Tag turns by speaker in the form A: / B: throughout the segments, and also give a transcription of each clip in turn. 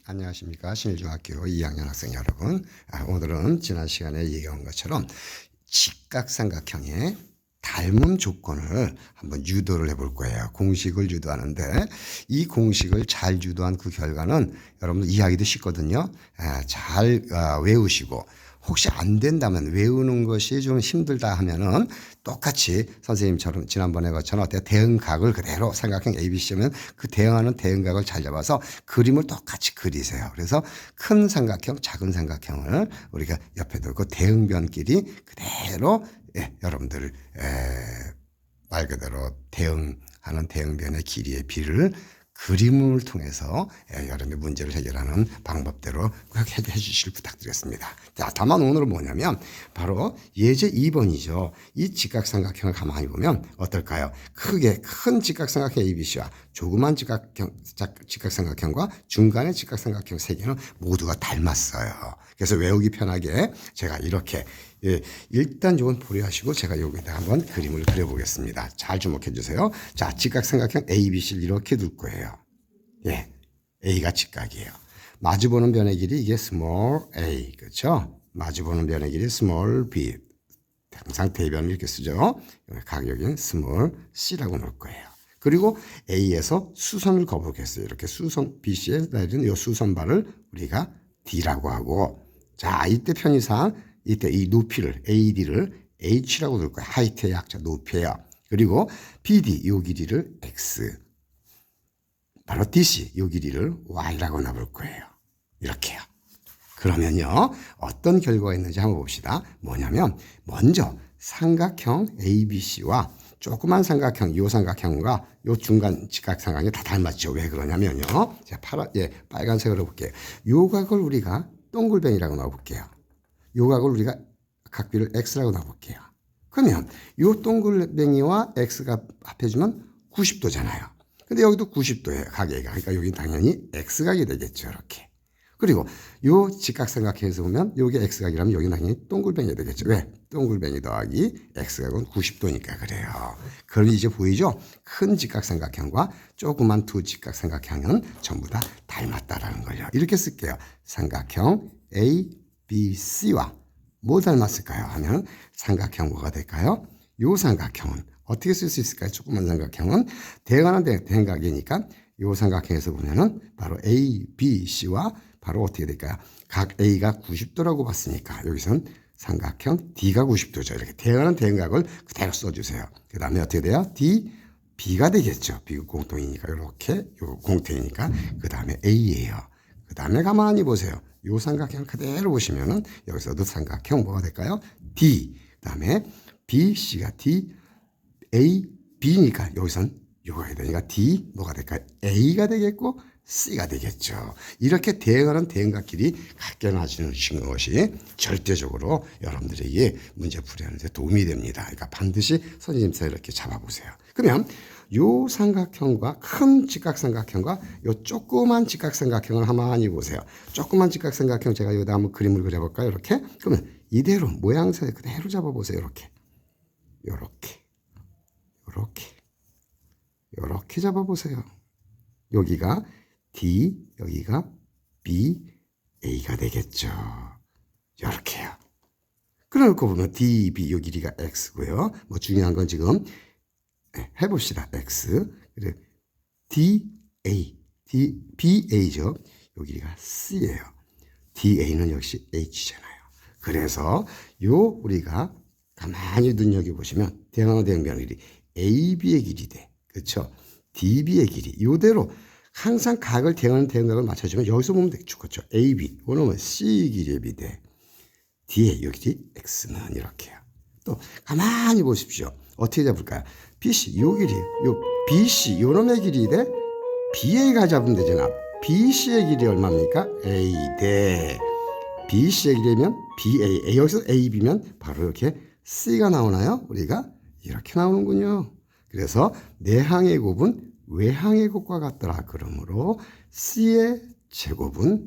A: 안녕하십니까. 신일중학교 2학년 학생 여러분. 오늘은 지난 시간에 얘기한 것처럼 직각삼각형의 닮음 조건을 한번 유도를 해볼 거예요. 공식을 유도하는데 이 공식을 잘 유도한 그 결과는 여러분들 이해하기도 쉽거든요. 잘 외우시고 혹시 안 된다면 외우는 것이 좀 힘들다 하면은 똑같이 선생님처럼 지난번에 것처럼 어때요? 대응각을 그대로 삼각형 ABC면 그 대응하는 대응각을 잘 잡아서 그림을 똑같이 그리세요. 그래서 큰 삼각형, 작은 삼각형을 우리가 옆에 두고 대응변끼리 그대로 여러분들 말 그대로 대응하는 대응변의 길이의 비를 그림을 통해서 여러분의 문제를 해결하는 방법대로 꼭 해주시길 부탁드리겠습니다. 자, 다만 오늘은 뭐냐면 바로 예제 2번이죠. 이 직각삼각형을 가만히 보면 어떨까요? 큰 직각삼각형 ABC와 조그만 직각삼각형과 중간의 직각삼각형 세 개는 모두가 닮았어요. 그래서 외우기 편하게 제가 이렇게 일단 이건 보려하시고 제가 여기다 한번 그림을 그려보겠습니다. 잘 주목해 주세요. 자, 직각삼각형 ABC를 이렇게 둘 거예요. A가 직각이에요. 마주보는 변의 길이 이게 small a, 그렇죠? 마주보는 변의 길이 small b. 항상 대변을 이렇게 쓰죠. 가격은 small c라고 놓을 거예요. 그리고 A에서 수선을 거보겠어요. 이렇게 수선 BC에 내리는 이 수선발을 우리가 D라고 하고, 자, 이때 편의상 이때 이 높이를 AD를 H라고 놓을 거예요. 하이트의 약자 높이예요. 그리고 BD 이 길이를 X, 바로 DC 이 길이를 Y라고 놔볼 거예요. 이렇게요. 그러면요, 어떤 결과가 있는지 한번 봅시다. 뭐냐면 먼저 삼각형 ABC와 조그만 삼각형, 이 삼각형과 이 중간 직각삼각형이 다 닮았죠. 왜 그러냐면요. 제가 빨간색으로 볼게요. 요 각을 우리가 동글뱅이라고 놔볼게요. 요 각을 우리가 각비를 X라고 놔볼게요. 그러면 요 동글뱅이와 X가 합해주면 90도잖아요. 근데 여기도 90도예요. 각A가. 그러니까 여기 당연히 X각이 되겠죠. 이렇게. 그리고 요 직각삼각형에서 보면 요게 X각이라면 여기 당연히 동글뱅이 되겠죠. 왜? 동글뱅이 더하기 X각은 90도니까 그래요. 그럼 이제 보이죠? 큰 직각삼각형과 조그만 두 직각삼각형은 전부 다 닮았다라는 걸요. 이렇게 쓸게요. 삼각형 A, B, C와 뭐 닮았을까요? 하면 삼각형 뭐가 될까요? 요 삼각형은 어떻게 쓸 수 있을까요? 조그만 삼각형은 대응하는 대응각이니까 요 삼각형에서 보면은 바로 A, B, C와 바로 어떻게 될까요? 각 A가 90도라고 봤으니까 여기선 삼각형 D가 90도죠. 이렇게 대응하는 대응각을 그대로 써주세요. 그 다음에 어떻게 돼요? D, B가 되겠죠. B가 공통이니까 이렇게 요 공통이니까 그 다음에 A예요. 그 다음에 가만히 보세요. 요 삼각형 그대로 보시면은 여기서도 삼각형 뭐가 될까요? D. 그 다음에 B, C가 D, A, B니까 여기선 요가 해야 되니까 D 뭐가 될까요? A가 되겠고 C가 되겠죠. 이렇게 대응하는 대응각끼리 각견하시는 것이 절대적으로 여러분들에게 문제 풀이하는 데 도움이 됩니다. 그러니까 반드시 선생님께서 이렇게 잡아보세요. 그러면 요 삼각형과 큰 직각삼각형과 요 조그만 직각삼각형을 가만히 보세요. 조그만 직각삼각형 제가 여기다 한번 그림을 그려볼까요? 이렇게. 그러면 이대로 모양새 그대로 잡아보세요. 이렇게. 요렇게 잡아보세요. 여기가 D, 여기가 B, A가 되겠죠. 이렇게요. 그러고 보면 D, B, 요 길이가 X고요. 뭐 중요한 건 지금 해봅시다. X. 그리고 D, A, B, A죠. 요 길이가 C예요. D, A는 역시 H잖아요. 그래서 요 우리가 가만히 눈여겨보시면 대응하는 대응변의 길이 AB의 길이 돼. 그렇죠? DB의 길이. 요대로 항상 각을 대응하는 대응각을 맞춰주면 여기서 보면 되겠죠. 그렇죠? AB. 이거는 C 길이의 비대. D의 요 길이 X는 이렇게요. 또 가만히 보십시오. 어떻게 잡을까요? BC 요 길이, 요 BC 요놈의 길이 대 BA가 잡으면 되잖아. BC의 길이 얼마입니까? A 대 BC의 길이면 BA. 여기서 AB면 바로 이렇게 C가 나오나요? 우리가 이렇게 나오는군요. 그래서 내항의 곱은 외항의 곱과 같더라. 그러므로 C의 제곱은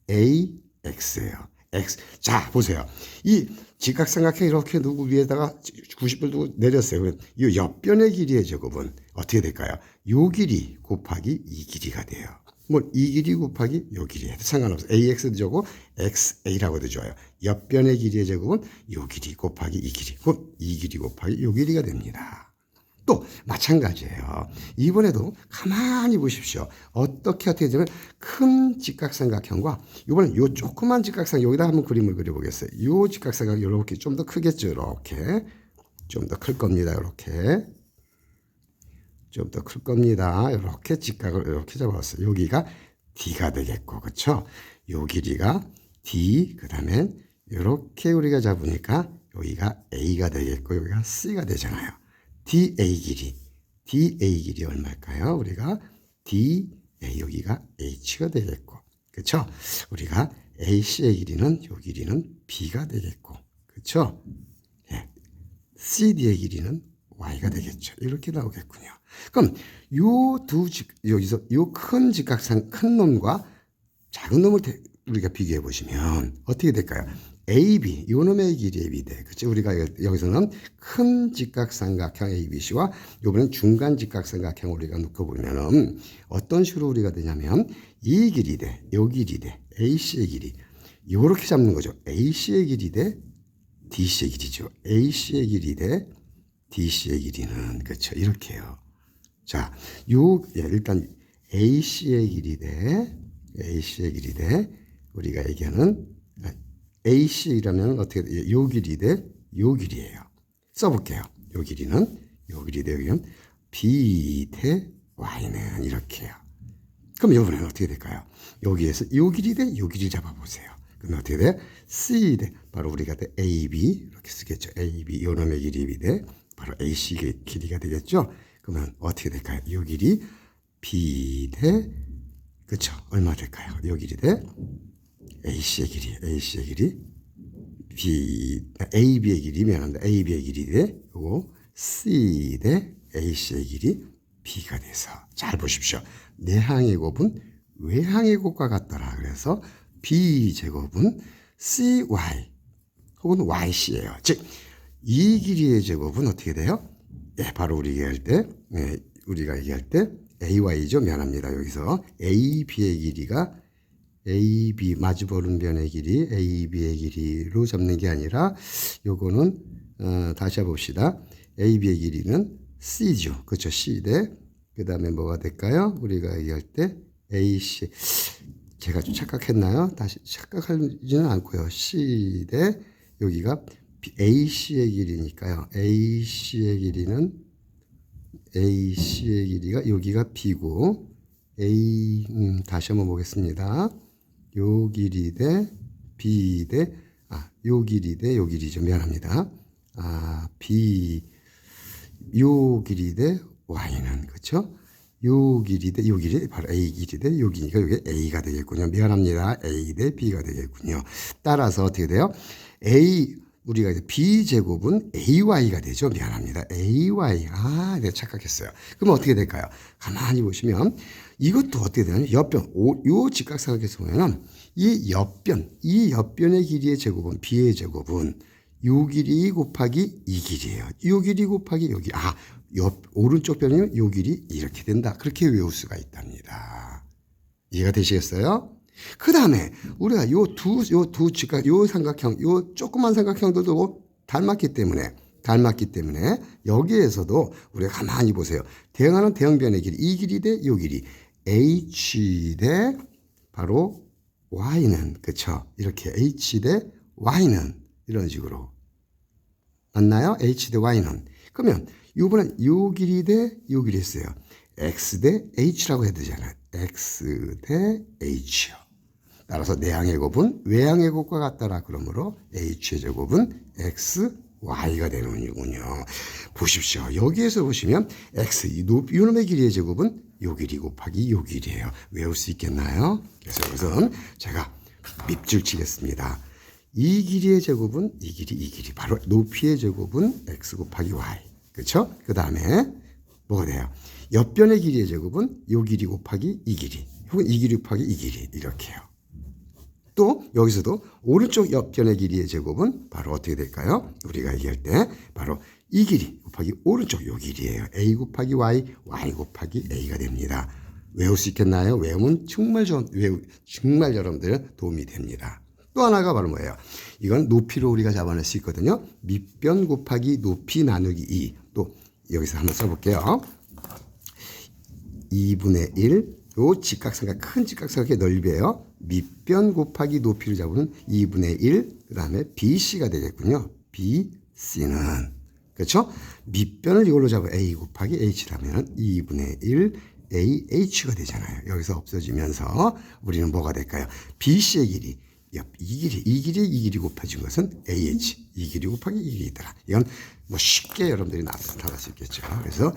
A: AX예요. X. 자, 보세요. 이 직각삼각형 이렇게 누구 위에다가 90을 두고 내렸어요. 이 옆변의 길이의 제곱은 어떻게 될까요? 요 길이 곱하기 이 길이가 돼요. 뭐 이 길이 곱하기 요 길이 해도 상관없어요. AX도 되고 XA라고도 좋아요. 옆변의 길이의 제곱은 요 길이 곱하기 이 길이, 그럼 이 길이 곱하기 요 길이가 됩니다. 또 마찬가지예요. 이번에도 가만히 보십시오. 어떻게 되면 큰 직각삼각형과 이번엔 요 조그만 직각삼각 여기다 한번 그림을 그려보겠어요. 요 직각삼각 이렇게 좀 더 크겠죠. 이렇게 좀 더 클 겁니다. 이렇게 좀 더 클 겁니다. 이렇게 직각을 이렇게 잡았어요. 여기가 D가 되겠고, 그렇죠? 요 길이가 D, 그 다음엔 이렇게 우리가 잡으니까 여기가 A가 되겠고 여기가 C가 되잖아요. DA 길이 얼마일까요? 우리가 DA 여기가 H가 되겠고, 그렇죠? 우리가 AC의 길이는 요 길이는 B가 되겠고, 그렇죠? 예. CD의 길이는 Y가 되겠죠. 이렇게 나오겠군요. 그럼 여기서 요 큰 직각상 큰 놈과 작은 놈을 우리가 비교해 보시면 어떻게 될까요? AB, 요 놈의 길이 AB 돼. 그치? 우리가 여기서는 큰 직각삼각형 ABC와 요번엔 중간 직각삼각형 우리가 놓고 보면은 어떤 식으로 우리가 되냐면 이 길이 돼. 요 길이 돼. AC의 길이. 요렇게 잡는 거죠. AC의 길이 대 DC의 길이죠. AC의 길이 대 DC의 길이는, 그렇죠. 이렇게요. 자, 일단 AC의 길이 대 우리가 얘기하는 AC라면 어떻게 돼? 요 길이 대 요 길이에요. 써볼게요. 요 길이는 요 길이 대 여기는 B 대 Y는 이렇게요. 그럼 이번에는 어떻게 될까요? 여기에서 요 길이 대 요 길이 잡아보세요. 그럼 어떻게 돼? C 대 바로 우리가 대 AB 이렇게 쓰겠죠. AB 요 놈의 길이 대 바로 AC 길이가 되겠죠. 그러면 어떻게 될까요? 요 길이 B 대 그렇죠. 얼마 될까요? 요 길이 대 AC의 길이 AB의 길이 미안합니다. AB의 길이 대 요거 C 대 AC의 길이 B가 돼서 잘 보십시오. 내항의 곱은 외항의 곱과 같더라. 그래서 B제곱은 CY 혹은 YC예요. 즉 이 길이의 제곱은 어떻게 돼요? 예, 바로 우리가 얘기할 때 AY죠. 미안합니다. 여기서 AB의 길이가 AB 마주보는 변의 길이 AB의 길이로 잡는 게 아니라 요거는 다시 해봅시다. AB의 길이는 C죠. 그렇죠. C 대 그 다음에 뭐가 될까요? 우리가 얘기할 때 AC 제가 좀 착각했나요? 다시 착각하지는 않고요. C 대 여기가 AC의 길이니까요. AC의 길이가 여기가 B고 다시 한번 보겠습니다. 요 길이 대 B 대 요 길이 대 요 길이죠. 미안합니다. 요 길이 대 Y는 그렇죠? 요 길이 대 요 길이 바로 A 길이 대 요 길이니까 이게 A가 되겠군요. 미안합니다. A 대 B가 되겠군요. 따라서 어떻게 돼요? 우리가 이제 B제곱은 AY가 되죠. 미안합니다. AY. 내가 착각했어요. 그럼 어떻게 될까요? 가만히 보시면 이것도 어떻게 되냐면 요 직각삼각에서 보면은 이 옆변의 길이의 제곱은 B의 제곱은 요 길이 곱하기 이 길이에요. 요 길이 곱하기 여기. 오른쪽 변이면 요 길이 이렇게 된다. 그렇게 외울 수가 있답니다. 이해가 되시겠어요? 그 다음에 우리가 요 삼각형, 요 조그만 삼각형들도 닮았기 때문에 여기에서도 우리가 가만히 보세요. 대응하는 대응변의 길이 이 길이 대 요 길이 H 대 바로 Y는 그쵸? 이렇게 H 대 Y는 이런 식으로 맞나요? H 대 Y는 그러면 이번엔 요 길이 대 요 길이 있어요. X 대 H라고 해야 되잖아요. X 대 H요. 따라서 내항의 곱은 외항의 곱과 같더라. 그러므로 H의 제곱은 X, Y가 되는군요. 보십시오. 여기에서 보시면 X, 이놈의 길이의 제곱은 요 길이 곱하기 요 길이에요. 외울 수 있겠나요? 그래서 이것은 제가 밑줄 치겠습니다. 이 길이의 제곱은 이 길이. 바로 높이의 제곱은 X 곱하기 Y. 그렇죠? 그 다음에 뭐가 돼요? 옆변의 길이의 제곱은 요 길이 곱하기 이 길이. 혹은 이 길이 곱하기 이 길이. 이렇게요. 또 여기서도 오른쪽 옆변의 길이의 제곱은 바로 어떻게 될까요? 우리가 얘기할 때 바로 이 길이 곱하기 오른쪽 요 길이에요. A 곱하기 Y, Y 곱하기 A가 됩니다. 외울 수 있겠나요? 외우면 정말 여러분들 도움이 됩니다. 또 하나가 바로 뭐예요? 이건 높이로 우리가 잡아낼 수 있거든요. 밑변 곱하기 높이 나누기 2. 또 여기서 한번 써볼게요. 2분의 1. 요 직각삼각, 큰 직각삼각의 넓이에요. 밑변 곱하기 높이를 잡으면 2분의 1. 그 다음에 BC가 되겠군요. BC는. 그렇죠? 밑변을 이걸로 잡아 A 곱하기 H라면 2분의 1 AH가 되잖아요. 여기서 없어지면서 우리는 뭐가 될까요? BC의 길이, 이 길이 곱해진 것은 AH, 이 길이 곱하기 이 길이더라. 이건 뭐 쉽게 여러분들이 나타날 수 있겠죠. 그래서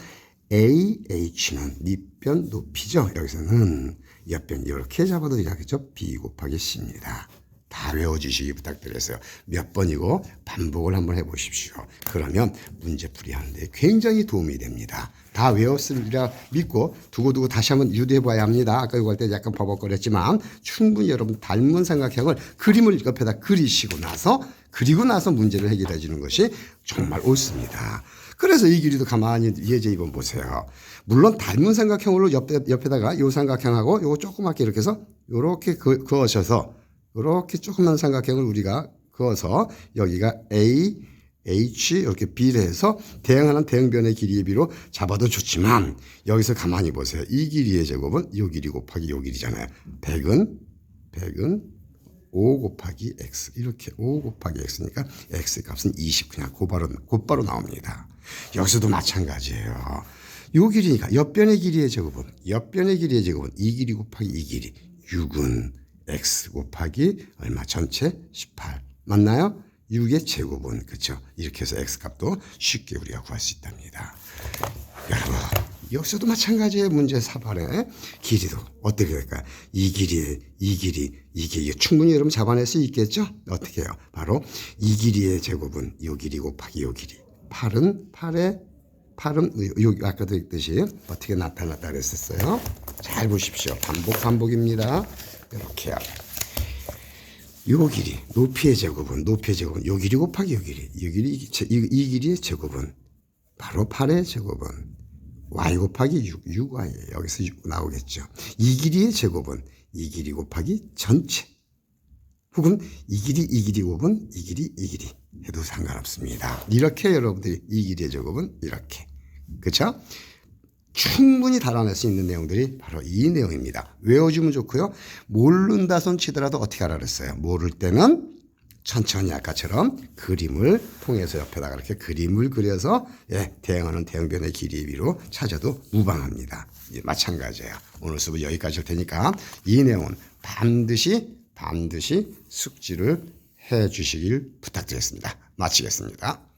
A: AH는 밑변 높이죠. 여기서는 옆변 이렇게 잡아도 되겠죠. B 곱하기 C입니다. 다 외워주시기 부탁드렸어요. 몇 번이고 반복을 한번 해보십시오. 그러면 문제풀이 하는데 굉장히 도움이 됩니다. 다 외웠으리라 믿고 두고두고 다시 한번 유도해봐야 합니다. 아까 이거 할 때 약간 버벅거렸지만 충분히 여러분 닮은 삼각형을 그림을 옆에다 그리고 나서 문제를 해결해 주는 것이 정말 옳습니다. 그래서 이 길이도 가만히 예제 2번 보세요. 물론 닮은 삼각형으로 옆에다가 이 삼각형하고 요거 조그맣게 이렇게 해서 이렇게 그으셔서 이렇게 조그만 삼각형을 우리가 그어서 여기가 A, H 이렇게 B를 해서 대응하는 대응변의 길이의 비로 잡아도 좋지만 여기서 가만히 보세요. 이 길이의 제곱은 요 길이 곱하기 요 길이잖아요. 100은 5 곱하기 X 이렇게 5 곱하기 X니까 X 값은 20 그냥 곧바로 나옵니다. 여기서도 마찬가지예요. 요 길이니까 옆변의 길이의 제곱은 이 길이 곱하기 이 길이 6은 X 곱하기 얼마 전체 18 맞나요? 6의 제곱은 그렇죠. 이렇게 해서 X 값도 쉽게 우리가 구할 수 있답니다. 여러분 여기서도 마찬가지의 문제 4번의 길이도 어떻게 될까요? 이 길이 충분히 여러분 잡아낼 수 있겠죠? 어떻게 해요? 바로 이 길이의 제곱은 요 길이 곱하기 요 길이 8은 아까도 했듯이 어떻게 나타났다 그랬었어요? 잘 보십시오. 반복입니다. 이렇게요. 요 길이 높이의 제곱은 요 길이 곱하기 요 길이 이 길이의 제곱은 바로 8의 제곱은 y 곱하기 6y예요. 여기서 6 나오겠죠. 이 길이의 제곱은 이 길이 곱하기 전체 혹은 이 길이 곱은 이 길이 해도 상관없습니다. 이렇게 여러분들이 이 길이의 제곱은 이렇게 그렇죠? 충분히 달아낼 수 있는 내용들이 바로 이 내용입니다. 외워주면 좋고요. 모른다 손 치더라도 어떻게 하라 그랬어요? 모를 때는 천천히 아까처럼 그림을 통해서 옆에다가 이렇게 그림을 그려서 대응하는 대응변의 길이의 비로 찾아도 무방합니다. 마찬가지예요. 오늘 수업 여기까지 할 테니까 이 내용은 반드시 숙지를 해 주시길 부탁드리겠습니다. 마치겠습니다.